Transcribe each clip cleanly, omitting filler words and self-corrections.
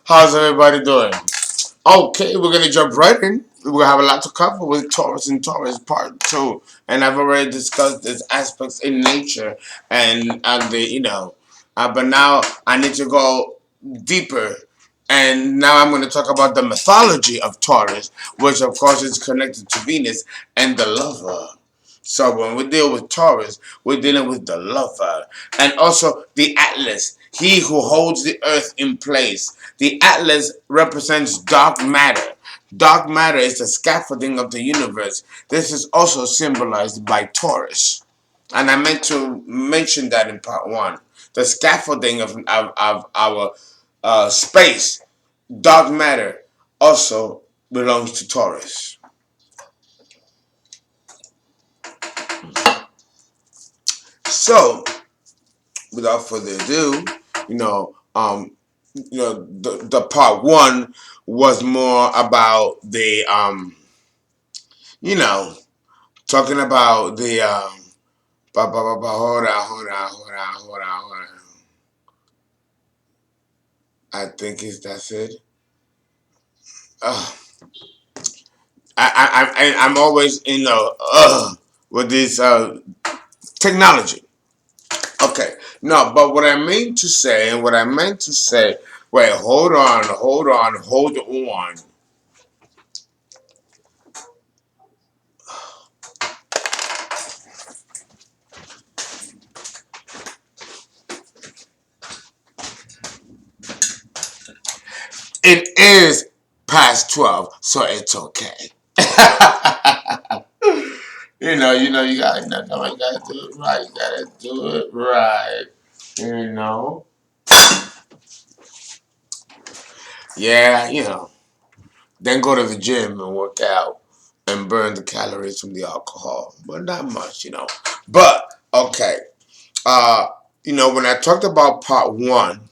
How's everybody doing? Okay, we're gonna jump right in. We're gonna have a lot to cover with Taurus and Taurus Part 2, and I've already discussed these aspects in nature and the but now I need to go deeper, and now I'm going to talk about the mythology of Taurus, which of course is connected to Venus and the lover. So when we deal with Taurus, we're dealing with the lover. And also the Atlas, he who holds the earth in place. The Atlas represents dark matter. Dark matter is the scaffolding of the universe. This is also symbolized by Taurus. And I meant to mention that in part one. The scaffolding of our space, dark matter, also belongs to Taurus. So, without further ado, the part one was more about the talking about the hold on. I think that's it. Uh, I'm always with this technology. Okay, no, but what I mean to say and what I meant to say. Wait, hold on. It is past 12, so it's okay. You gotta do it right. You gotta do it right. You know. Yeah, Then go to the gym and work out and burn the calories from the alcohol, but not much. But okay, when I talked about part one,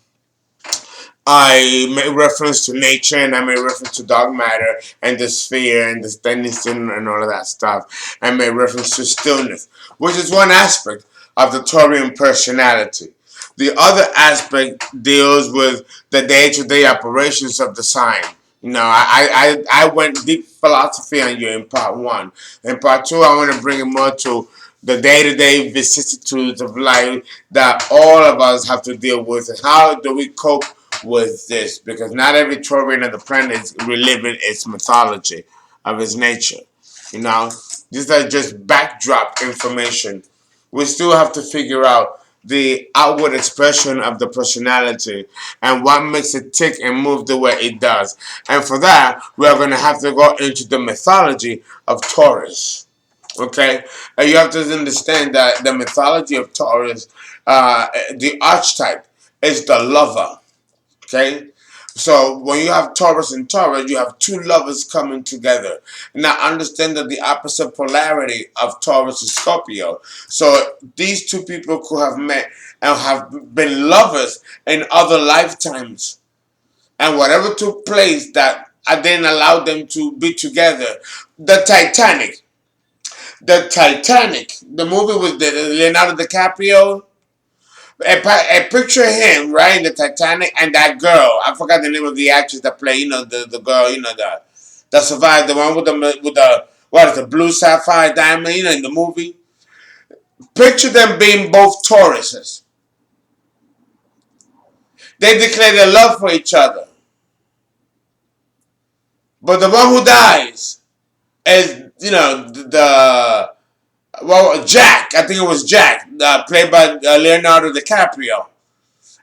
I made reference to nature and I made reference to dark matter and the sphere and the Denison and all of that stuff. I made reference to stillness, which is one aspect of the Taurian personality. The other aspect deals with the day-to-day operations of the sign. I went deep philosophy on you in part one. In part two, I want to bring it more to the day-to-day vicissitudes of life that all of us have to deal with, and how do we cope with this? Because not every Taurian on the planet is reliving its mythology of its nature. These are just backdrop information. We still have to figure out the outward expression of the personality and what makes it tick and move the way it does. And for that, we are going to have to go into the mythology of Taurus. Okay? And you have to understand that the mythology of Taurus, the archetype, is the lover. Okay? So when you have Taurus and Taurus, you have two lovers coming together. Now understand that the opposite polarity of Taurus is Scorpio. So these two people could have met and have been lovers in other lifetimes. And whatever took place that didn't allow them to be together. The Titanic. The movie with Leonardo DiCaprio. A picture of him, right, in the Titanic, and that girl. I forgot the name of the actress that played, the girl, that survived, the one with the what is the blue sapphire diamond, in the movie. Picture them being both Tauruses. They declare their love for each other. But the one who dies is, Jack. I think it was Jack, played by Leonardo DiCaprio.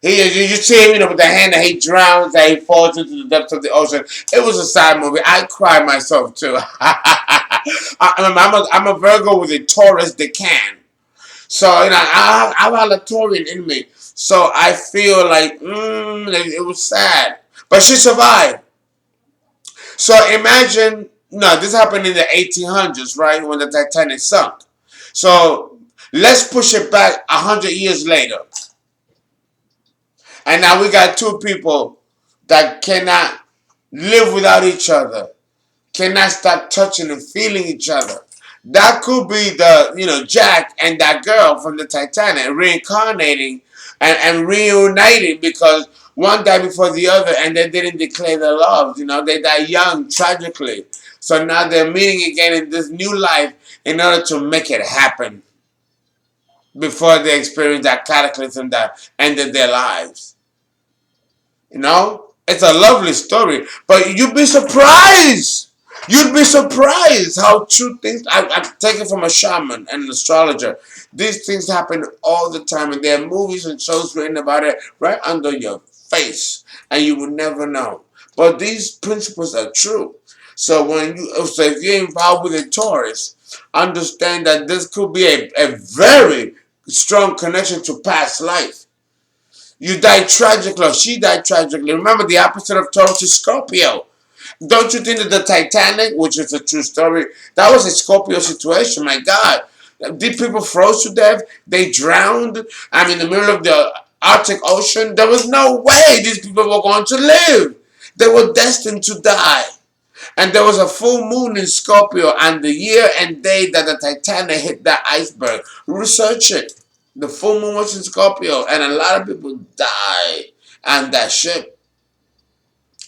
You see him, with the hand that he drowns, that he falls into the depths of the ocean. It was a sad movie. I cried myself too. I'm a Virgo with a Taurus decan. So, I have a Taurian in me. So I feel like, it was sad. But she survived. So imagine, this happened in the 1800s, right? When the Titanic sunk. So let's push it back 100 years later. And now we got two people that cannot live without each other, cannot stop touching and feeling each other. That could be the, Jack and that girl from the Titanic reincarnating and reuniting because one died before the other and they didn't declare their love. They died young, tragically. So now they're meeting again in this new life in order to make it happen before they experience that cataclysm that ended their lives. It's a lovely story, but you'd be surprised. You'd be surprised how true things. I take it from a shaman and an astrologer. These things happen all the time, and there are movies and shows written about it right under your face, and you would never know. But these principles are true. So if you're involved with a Taurus, understand that this could be a very strong connection to past life. You died tragically, or she died tragically. Remember, the opposite of Taurus is Scorpio. Don't you think that the Titanic, which is a true story, that was a Scorpio situation? My God. These people froze to death. They drowned. I'm in the middle of the Arctic Ocean. There was no way these people were going to live. They were destined to die. And there was a full moon in Scorpio and the year and day that the Titanic hit that iceberg. Research it. The full moon was in Scorpio and a lot of people died on that ship.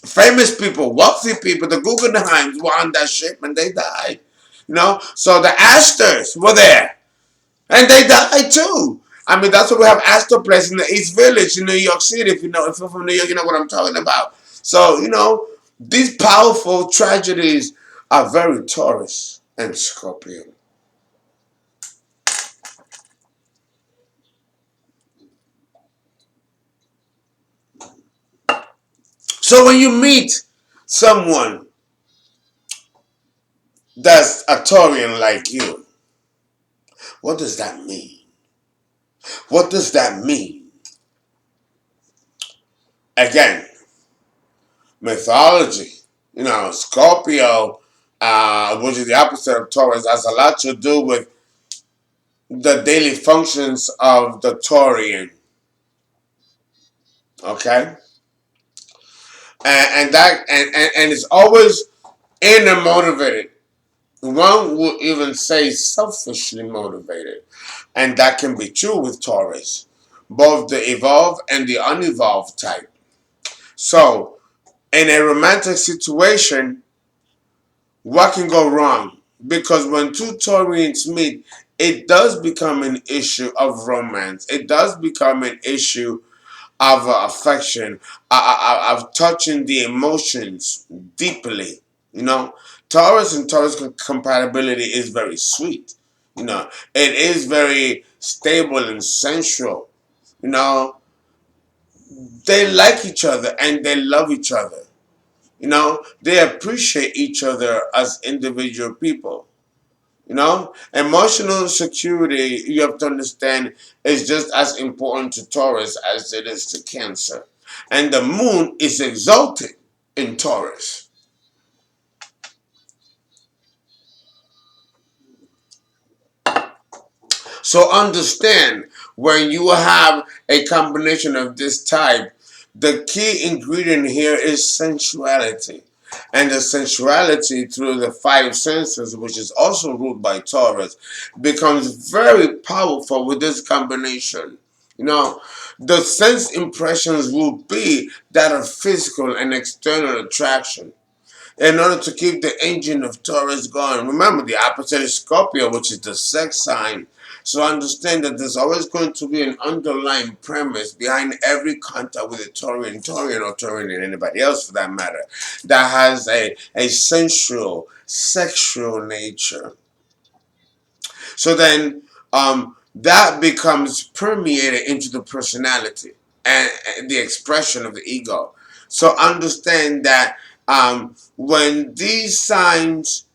Famous people, wealthy people, the Guggenheims were on that ship and they died. So the Astors were there and they died too. I mean, that's why we have Astor Place in the East Village in New York City. If you're from New York, you know what I'm talking about. So, these powerful tragedies are very Taurus and Scorpio. So when you meet someone that's a Taurian like you, what does that mean? What does that mean? Again, mythology. Scorpio, which is the opposite of Taurus, has a lot to do with the daily functions of the Taurian. Okay? And it's always inner motivated. One would even say selfishly motivated. And that can be true with Taurus, both the evolved and the unevolved type. So, in a romantic situation, what can go wrong? Because when two Taurians meet, it does become an issue of romance. It does become an issue of affection, of touching the emotions deeply. Taurus and Taurus compatibility is very sweet. It is very stable and sensual. You know, they like each other and they love each other. They appreciate each other as individual people. Emotional security, you have to understand, is just as important to Taurus as it is to Cancer. And the moon is exalted in Taurus. So understand, when you have a combination of this type, the key ingredient here is sensuality. And the sensuality through the five senses, which is also ruled by Taurus, becomes very powerful with this combination. The sense impressions will be that of physical and external attraction in order to keep the engine of Taurus going. Remember, the opposite is Scorpio, which is the sex sign. So understand that there's always going to be an underlying premise behind every contact with a Taurian or Taurian and anybody else for that matter, that has a sensual, sexual nature. So then that becomes permeated into the personality and the expression of the ego. So understand that when these signs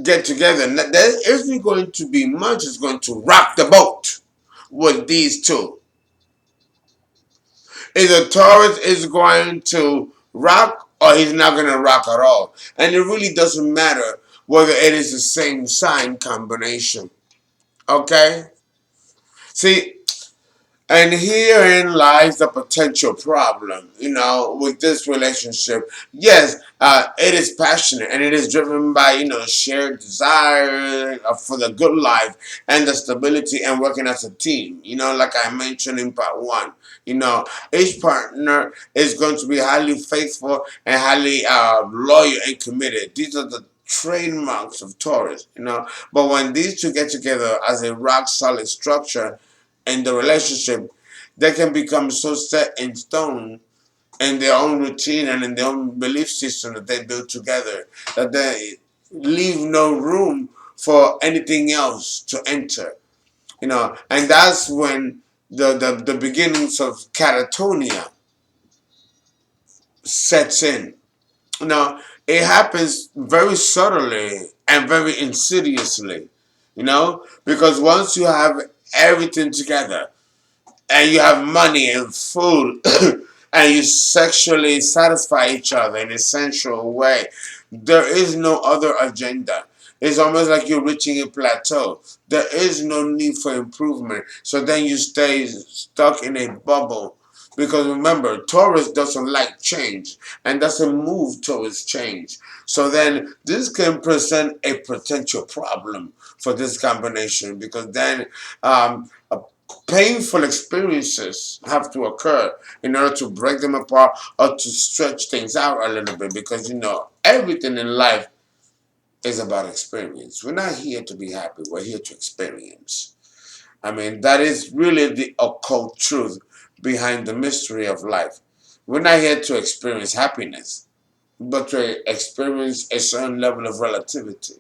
get together, there isn't going to be much that's going to rock the boat with these two. Either Taurus is going to rock or he's not going to rock at all. And it really doesn't matter whether it is the same sign combination. Okay? See, And herein lies the potential problem, with this relationship. Yes, it is passionate and it is driven by, shared desire for the good life and the stability and working as a team. Like I mentioned in part one, each partner is going to be highly faithful and highly loyal and committed. These are the trademarks of Taurus, But when these two get together as a rock solid structure, in the relationship, they can become so set in stone in their own routine and in their own belief system that they build together that they leave no room for anything else to enter. And that's when the beginnings of catatonia sets in. It happens very subtly and very insidiously, because once you have everything together, and you have money and food and you sexually satisfy each other in a sensual way, there is no other agenda. It's almost like you're reaching a plateau. There is no need for improvement. So then you stay stuck in a bubble. Because remember, Taurus doesn't like change and doesn't move towards change. So then this can present a potential problem for this combination, because then painful experiences have to occur in order to break them apart or to stretch things out a little bit, because everything in life is about experience. We're not here to be happy, we're here to experience. I mean, that is really the occult truth behind the mystery of life. We're not here to experience happiness, but to experience a certain level of relativity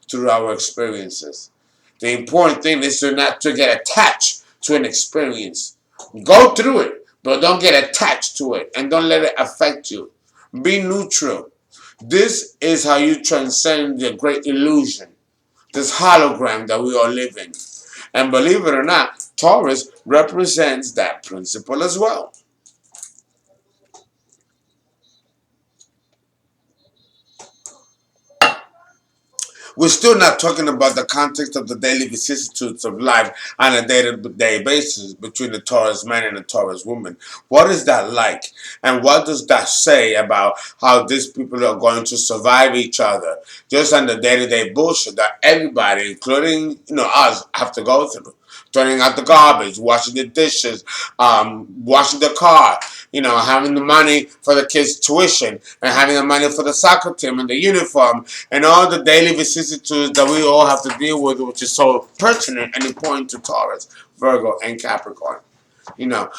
through our experiences. The important thing is to not to get attached to an experience. Go through it, but don't get attached to it and don't let it affect you. Be neutral. This is how you transcend the great illusion, this hologram that we all live in. And believe it or not, Taurus represents that principle as well. We're still not talking about the context of the daily vicissitudes of life on a day-to-day basis between the Taurus man and the Taurus woman. What is that like? And what does that say about how these people are going to survive each other just on the day-to-day bullshit that everybody, including us, have to go through? Turning out the garbage, washing the dishes, washing the car, having the money for the kids' tuition, and having the money for the soccer team and the uniform, and all the daily vicissitudes that we all have to deal with, which is so pertinent and important to Taurus, Virgo, and Capricorn.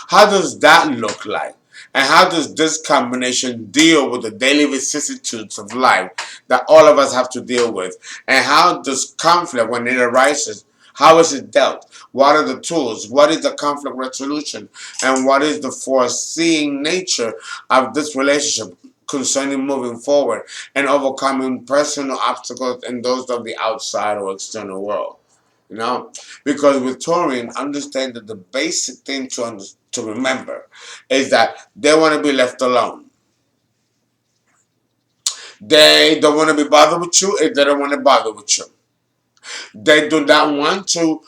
How does that look like? And how does this combination deal with the daily vicissitudes of life that all of us have to deal with? And how does conflict, when it arises, how is it dealt? What are the tools? What is the conflict resolution? And what is the foreseeing nature of this relationship concerning moving forward and overcoming personal obstacles and those of the outside or external world? Because with Taurian, understand that the basic thing to remember is that they want to be left alone. They don't want to be bothered with you if they don't want to bother with you. They do not want to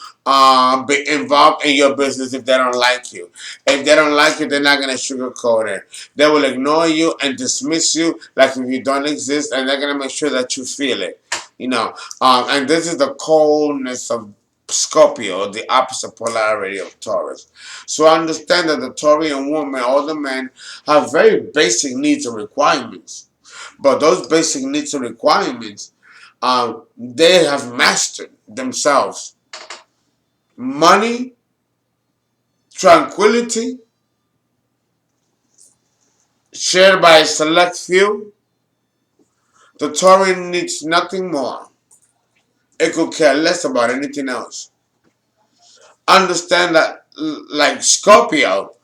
be involved in your business if they don't like you. If they don't like you, they're not going to sugarcoat it. They will ignore you and dismiss you like if you don't exist, and they're going to make sure that you feel it. And this is the coldness of Scorpio, the opposite polarity of Taurus. So understand that the Taurian woman, all the men, have very basic needs and requirements. But those basic needs and requirements, they have mastered themselves. Money, tranquility, shared by a select few. The Taurian needs nothing more. It could care less about anything else. Understand that, like Scorpio,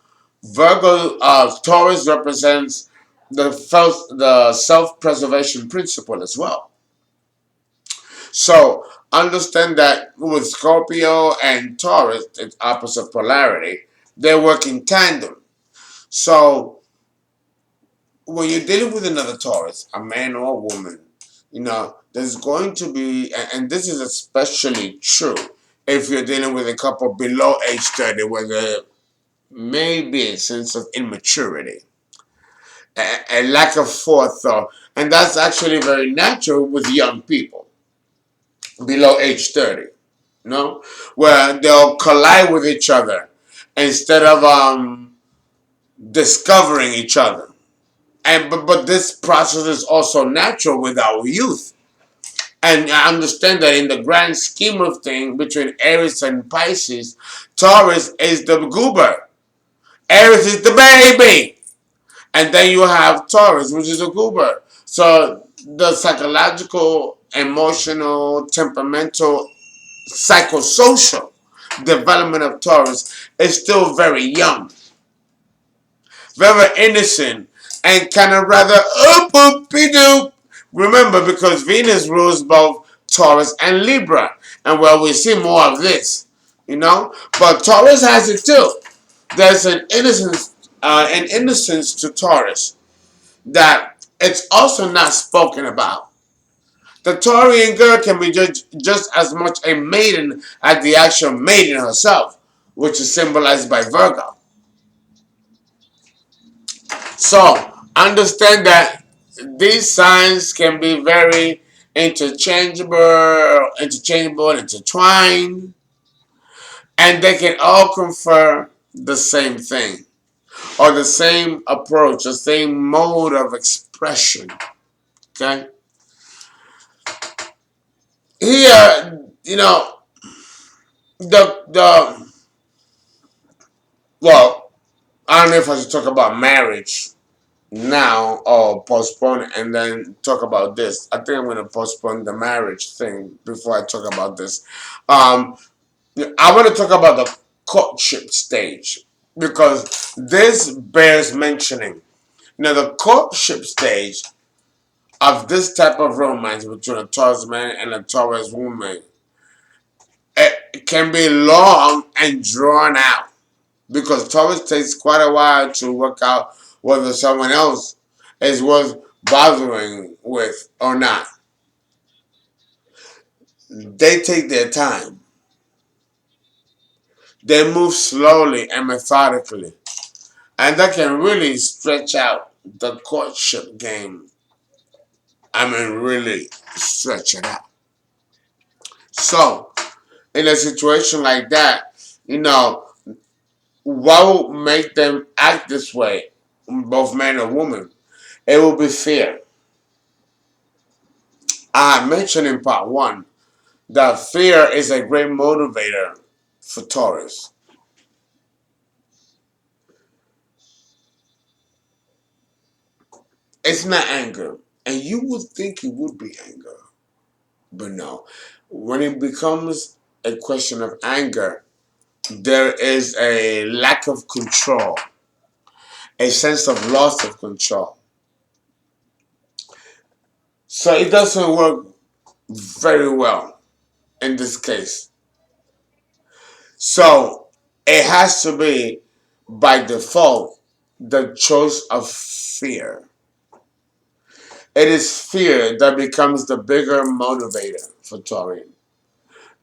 Virgo, Taurus represents the self-preservation principle as well. So understand that with Scorpio and Taurus, it's opposite polarity. They work in tandem. So when you're dealing with another Taurus, a man or a woman, there's going to be, and this is especially true if you're dealing with a couple below age 30, where maybe a sense of immaturity, a lack of forethought, and that's actually very natural with young people below age 30. No, where they'll collide with each other instead of discovering each other. And but this process is also natural with our youth. And I understand that in the grand scheme of things, between Aries and Pisces, Taurus is the goober, Aries is the baby, and then you have Taurus, which is a goober. So the psychological, emotional, temperamental, psychosocial development of Taurus is still very young, very innocent, and kind of rather doop. Remember, because Venus rules both Taurus and Libra, and well, we see more of this, you know. But Taurus has it too. There's an innocence to Taurus that it's also not spoken about. The Taurian girl can be just as much a maiden as the actual maiden herself, which is symbolized by Virgo. So understand that these signs can be very intertwined, and they can all confer the same thing or the same approach, the same mode of expression. Okay, here, the well, I don't know if I should talk about marriage now or postpone it and then talk about this. I think I'm going to postpone the marriage thing before I talk about this. Um, I want to talk about the courtship stage because this bears mentioning. Now, the courtship stage of this type of romance between a Taurus man and a Taurus woman, it can be long and drawn out because Taurus takes quite a while to work out whether someone else is worth bothering with or not. They take their time. They move slowly and methodically. And that can really stretch out the courtship game. I mean, really stretch it out. So, in a situation like that, what will make them act this way, both man and woman? It will be fear. I mentioned in part one that fear is a great motivator for Taurus. It's not anger. And you would think it would be anger. But no. When it becomes a question of anger, there is a lack of control, a sense of loss of control. So it doesn't work very well in this case. So it has to be, by default, the choice of fear. It is fear that becomes the bigger motivator for Taurian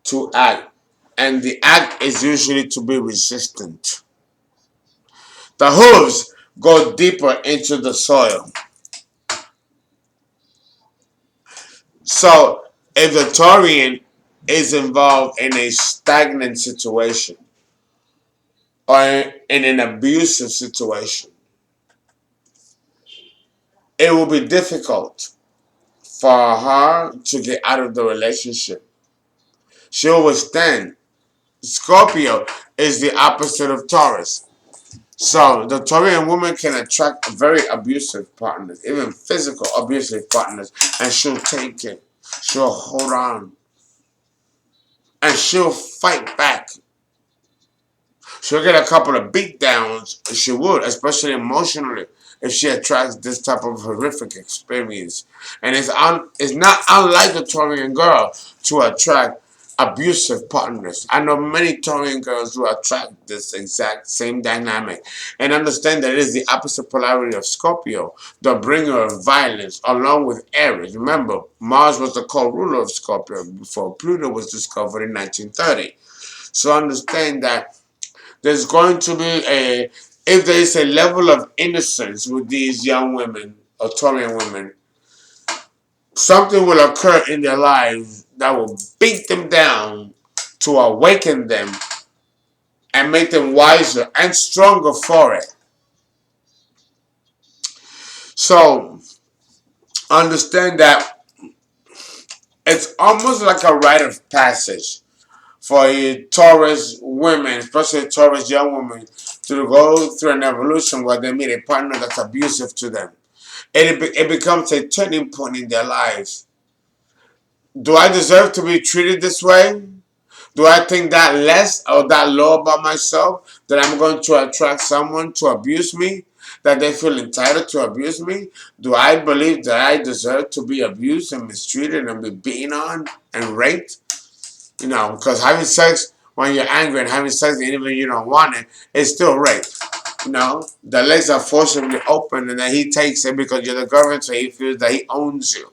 to act. And the act is usually to be resistant. The hooves go deeper into the soil. So if the Taurian is involved in a stagnant situation or in an abusive situation, it will be difficult for her to get out of the relationship. She'll withstand. Scorpio is the opposite of Taurus. So the Taurian woman can attract very abusive partners, even physical abusive partners, and she'll take it. She'll hold on. And she'll fight back. She'll get a couple of beatdowns. She would, especially emotionally, if she attracts this type of horrific experience. And it's not unlike a Taurian girl to attract abusive partners. I know many Taurian girls who attract this exact same dynamic. And understand that it is the opposite polarity of Scorpio, the bringer of violence, along with Aries. Remember, Mars was the co-ruler of Scorpio before Pluto was discovered in 1930. So understand that there's going to be if there is a level of innocence with these young women, or Taurian women, something will occur in their lives that will beat them down to awaken them and make them wiser and stronger for it. So understand that it's almost like a rite of passage for Taurus women, especially Taurus young women, to go through an evolution where they meet a partner that's abusive to them. It becomes a turning point in their lives. Do I deserve to be treated this way? Do I think that less or that low about myself, that I'm going to attract someone to abuse me, that they feel entitled to abuse me? Do I believe that I deserve to be abused and mistreated and be beaten on and raped? Because having sex when you're angry and having sex even when you don't want it is still rape. The legs are forcibly open and then he takes it because you're the girlfriend, so he feels that he owns you.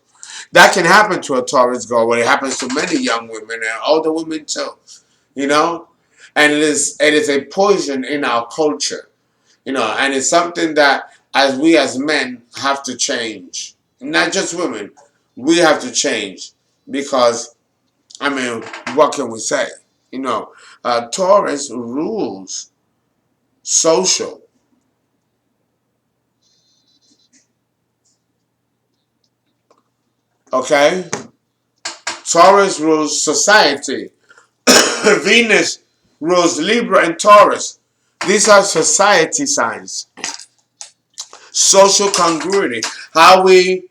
That can happen to a Taurus girl, but it happens to many young women and older women too. You know, and it is a poison in our culture. And it's something that we as men have to change. Not just women, we have to change because I mean, what can we say? Taurus rules social. Okay, Taurus rules society. Venus rules Libra and Taurus. These are society signs. Social congruity, how we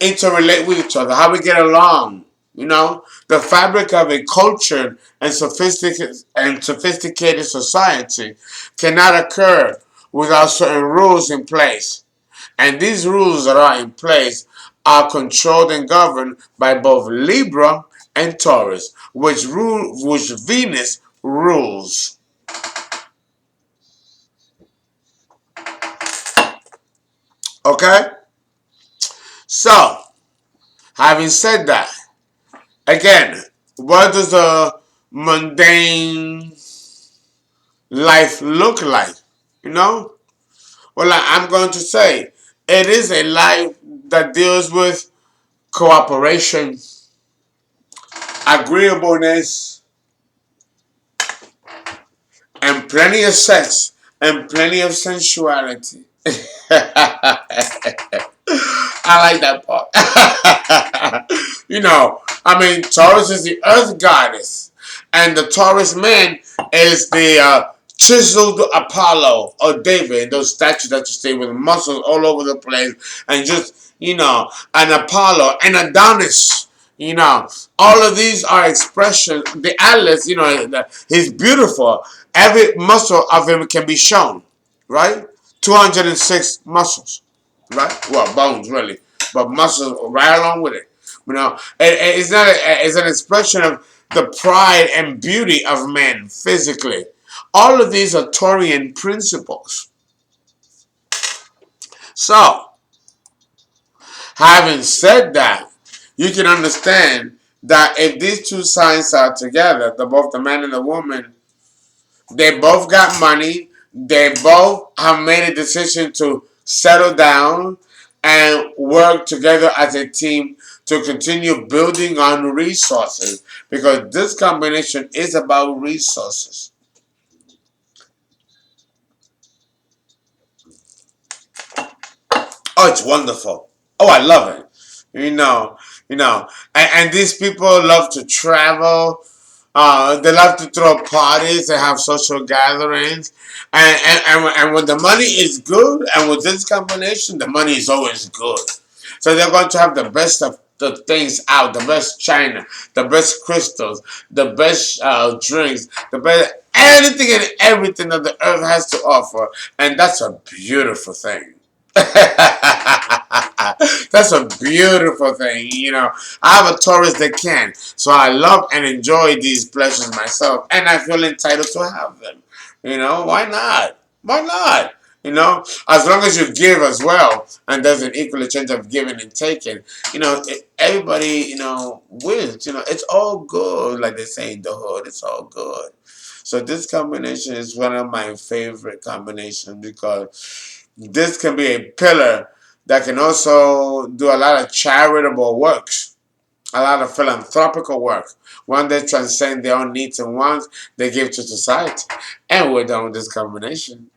interrelate with each other, how we get along. The fabric of a cultured and sophisticated society cannot occur without certain rules in place. And these rules that are in place are controlled and governed by both Libra and Taurus, which Venus rules. Okay? So, having said that, again, what does a mundane life look like? You know? Well, I'm going to say it is a life that deals with cooperation, agreeableness, and plenty of sex and plenty of sensuality. I like that part. Taurus is the earth goddess, and the Taurus man is the chiseled Apollo or David, those statues that you see with muscles all over the place, and just, an Apollo and Adonis. All of these are expressions. The Atlas, he's beautiful. Every muscle of him can be shown, right? 206 muscles, right? Well, bones really, but muscles right along with it. It's not. It's an expression of the pride and beauty of men physically. All of these are Taurian principles. So, having said that, you can understand that if these two signs are together, both the man and the woman, they both got money. They both have made a decision to settle down and work together as a team to continue building on resources, because this combination is about resources. Oh, it's wonderful. Oh, I love it. And these people love to travel. They love to throw parties and have social gatherings. And when the money is good, and with this combination, the money is always good. So they're going to have the best of the things out, the best china, the best crystals, the best drinks, the best anything and everything that the earth has to offer. And that's a beautiful thing. That's a beautiful thing. I have a Taurus that can. So I love and enjoy these pleasures myself. And I feel entitled to have them. Why not? Why not? As long as you give as well, and there's an equal exchange of giving and taking, everybody, wins. It's all good, like they say in the hood. It's all good. So this combination is one of my favorite combinations because this can be a pillar that can also do a lot of charitable works, a lot of philanthropical work. When they transcend their own needs and wants, they give to society. And we're done with this combination.